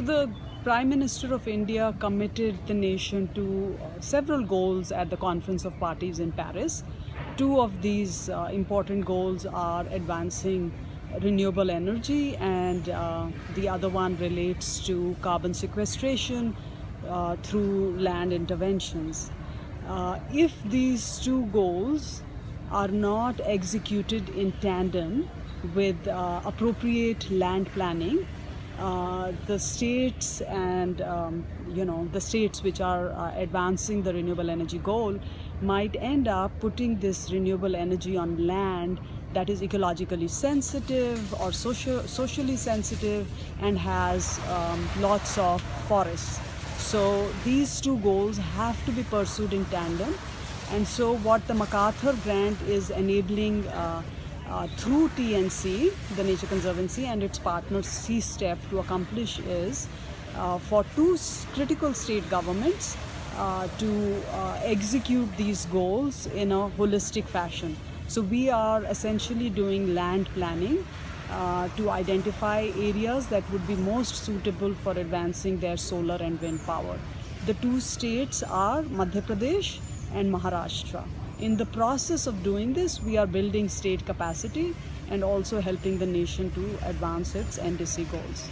The Prime Minister of India committed the nation to several goals at the Conference of Parties in Paris. Two of these important goals are advancing renewable energy, and the other one relates to carbon sequestration through land interventions. If these two goals are not executed in tandem with appropriate land planning, the states and the states which are advancing the renewable energy goal might end up putting this renewable energy on land that is ecologically sensitive or socially sensitive and has lots of forests. So these two goals have to be pursued in tandem, and so what the MacArthur grant is enabling through TNC, the Nature Conservancy, and its partner C-STEP to accomplish is for two critical state governments to execute these goals in a holistic fashion. So we are essentially doing land planning to identify areas that would be most suitable for advancing their solar and wind power. The two states are Madhya Pradesh and Maharashtra. In the process of doing this, we are building state capacity and also helping the nation to advance its NDC goals.